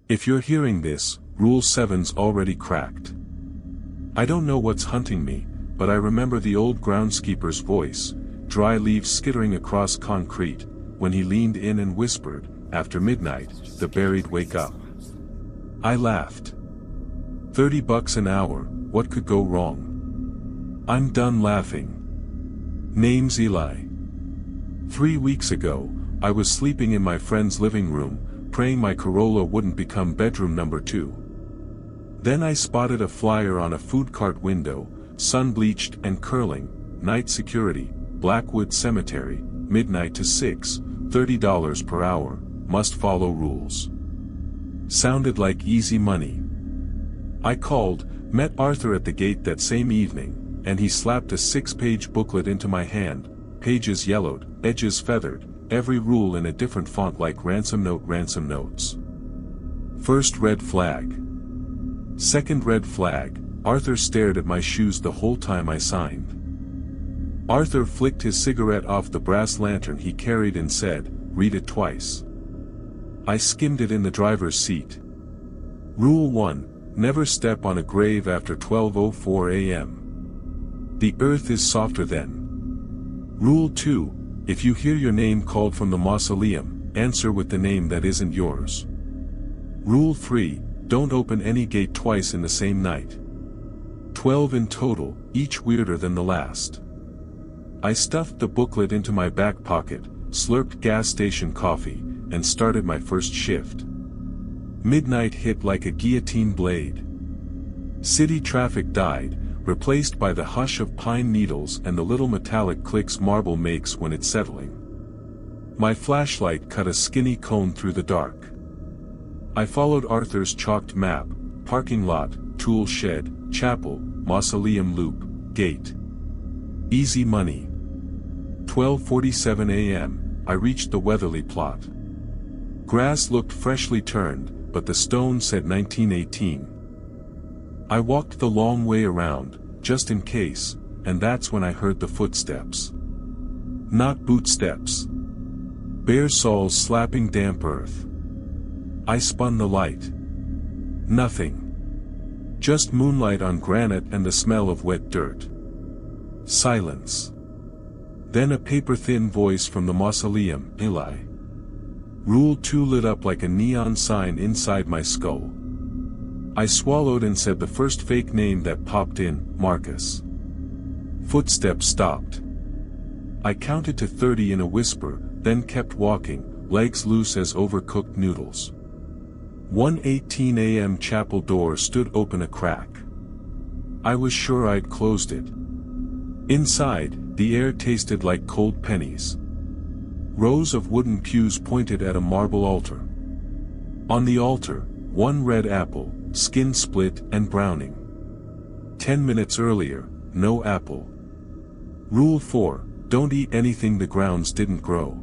If you're hearing this, Rule 7's already cracked. I don't know what's hunting me, but I remember the old groundskeeper's voice, dry leaves skittering across concrete, when he leaned in and whispered, "After midnight, the buried wake up." I laughed. $30 an hour, what could go wrong? I'm done laughing. Name's Eli. 3 weeks ago, I was sleeping in my friend's living room, praying my Corolla wouldn't become bedroom number 2. Then I spotted a flyer on a food cart window, sun-bleached and curling, night security, Blackwood Cemetery, midnight to 6, $30 per hour, must follow rules. Sounded like easy money. I called, met Arthur at the gate that same evening, and he slapped a 6-page booklet into my hand, pages yellowed, edges feathered, every rule in a different font like ransom notes. First red flag. Second red flag, Arthur stared at my shoes the whole time I signed. Arthur flicked his cigarette off the brass lantern he carried and said, "Read it twice." I skimmed it in the driver's seat. Rule 1, never step on a grave after 12:04 a.m. The earth is softer then. Rule 2, if you hear your name called from the mausoleum, answer with the name that isn't yours. Rule 3, don't open any gate twice in the same night. 12 in total, each weirder than the last. I stuffed the booklet into my back pocket, slurped gas station coffee, and started my first shift. Midnight hit like a guillotine blade. City traffic died, replaced by the hush of pine needles and the little metallic clicks marble makes when it's settling. My flashlight cut a skinny cone through the dark. I followed Arthur's chalked map, parking lot, tool shed, chapel, mausoleum loop, gate. Easy money. 12:47 a.m., I reached the Weatherly plot. Grass looked freshly turned, but the stone said 1918. I walked the long way around, just in case, and that's when I heard the footsteps. Not boot steps. Bare soles slapping damp earth. I spun the light. Nothing. Just moonlight on granite and the smell of wet dirt. Silence. Then a paper-thin voice from the mausoleum, "Eli." Rule 2 lit up like a neon sign inside my skull. I swallowed and said the first fake name that popped in, Marcus. Footsteps stopped. I counted to 30 in a whisper, then kept walking, legs loose as overcooked noodles. 1:18 a.m. chapel door stood open a crack. I was sure I'd closed it. Inside, the air tasted like cold pennies. Rows of wooden pews pointed at a marble altar. On the altar, one red apple, skin split and browning. 10 minutes earlier, no apple. Rule 4, don't eat anything the grounds didn't grow.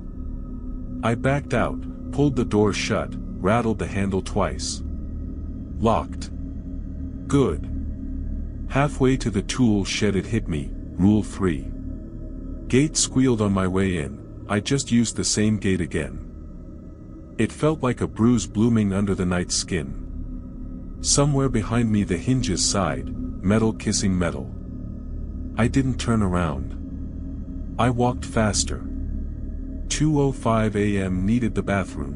I backed out, pulled the door shut, rattled the handle twice. Locked. Good. Halfway to the tool shed it hit me, Rule 3. Gate squealed on my way in, I just used the same gate again. It felt like a bruise blooming under the night skin. Somewhere behind me the hinges sighed, metal kissing metal. I didn't turn around. I walked faster. 2:05 a.m. needed the bathroom.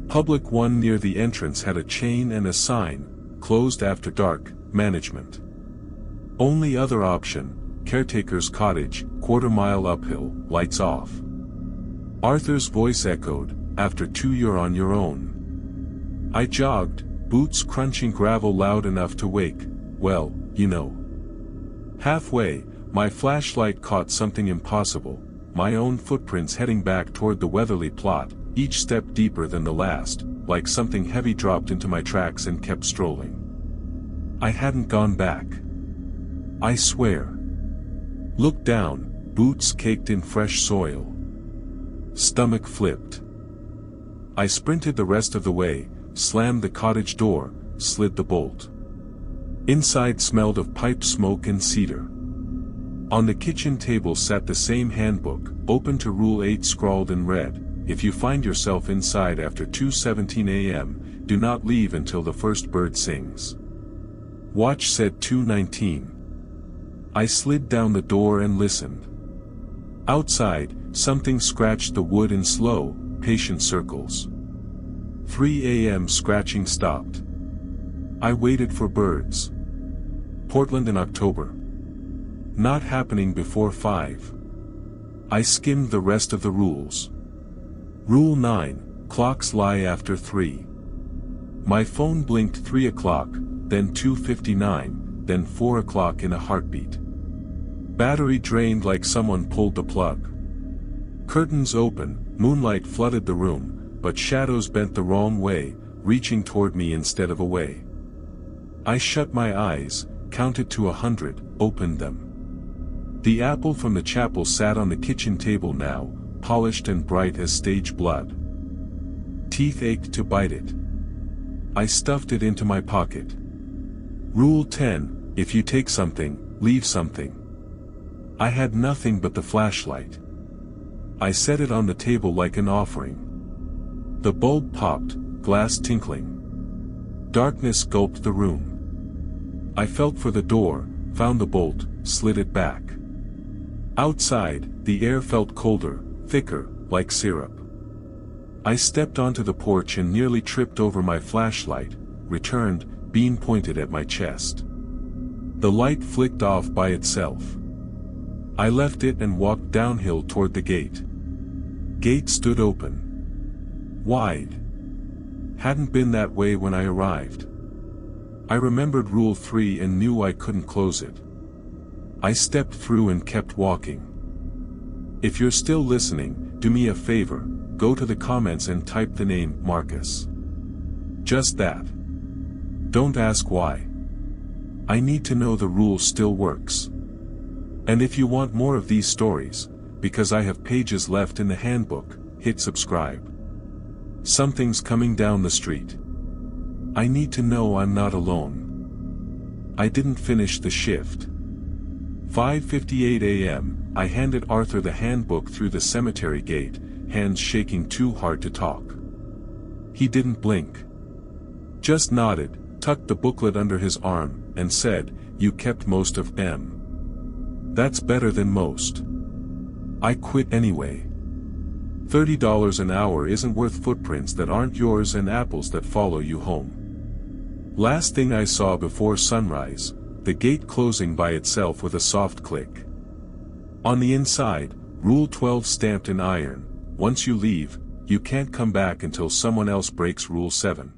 Public one near the entrance had a chain and a sign, closed after dark, management. Only other option, caretaker's cottage, quarter-mile uphill, lights off. Arthur's voice echoed, after 2 you're on your own. I jogged, boots crunching gravel loud enough to wake, well, you know. Halfway, my flashlight caught something impossible, my own footprints heading back toward the Weatherly plot, each step deeper than the last, like something heavy dropped into my tracks and kept strolling. I hadn't gone back. I swear. Looked down, boots caked in fresh soil. Stomach flipped. I sprinted the rest of the way, slammed the cottage door, slid the bolt. Inside smelled of pipe smoke and cedar. On the kitchen table sat the same handbook, open to Rule 8 scrawled in red, if you find yourself inside after 2:17 a.m., do not leave until the first bird sings. Watch said 2:19. I slid down the door and listened. Outside, something scratched the wood in slow, patient circles. 3 a.m. scratching stopped. I waited for birds. Portland in October. Not happening before 5. I skimmed the rest of the rules. Rule 9, clocks lie after 3. My phone blinked 3 o'clock, then 2:59, then 4 o'clock in a heartbeat. Battery drained like someone pulled the plug. Curtains open, moonlight flooded the room, but shadows bent the wrong way, reaching toward me instead of away. I shut my eyes, counted to 100, opened them. The apple from the chapel sat on the kitchen table now, polished and bright as stage blood. Teeth ached to bite it. I stuffed it into my pocket. Rule 10, if you take something, leave something. I had nothing but the flashlight. I set it on the table like an offering. The bulb popped, glass tinkling. Darkness gulped the room. I felt for the door, found the bolt, slid it back. Outside, the air felt colder, thicker, like syrup. I stepped onto the porch and nearly tripped over my flashlight, returned, beam pointed at my chest. The light flicked off by itself. I left it and walked downhill toward the gate. Gate stood open. Wide. Hadn't been that way when I arrived. I remembered Rule 3 and knew I couldn't close it. I stepped through and kept walking. If you're still listening, do me a favor, go to the comments and type the name Marcus. Just that. Don't ask why. I need to know the rule still works. And if you want more of these stories, because I have pages left in the handbook, hit subscribe. Something's coming down the street. I need to know I'm not alone. I didn't finish the shift. 5:58 a.m., I handed Arthur the handbook through the cemetery gate, hands shaking too hard to talk. He didn't blink. Just nodded, tucked the booklet under his arm, and said, "You kept most of them. That's better than most." I quit anyway. $30 an hour isn't worth footprints that aren't yours and apples that follow you home. Last thing I saw before sunrise, the gate closing by itself with a soft click. On the inside, Rule 12 stamped in iron, once you leave, you can't come back until someone else breaks Rule 7.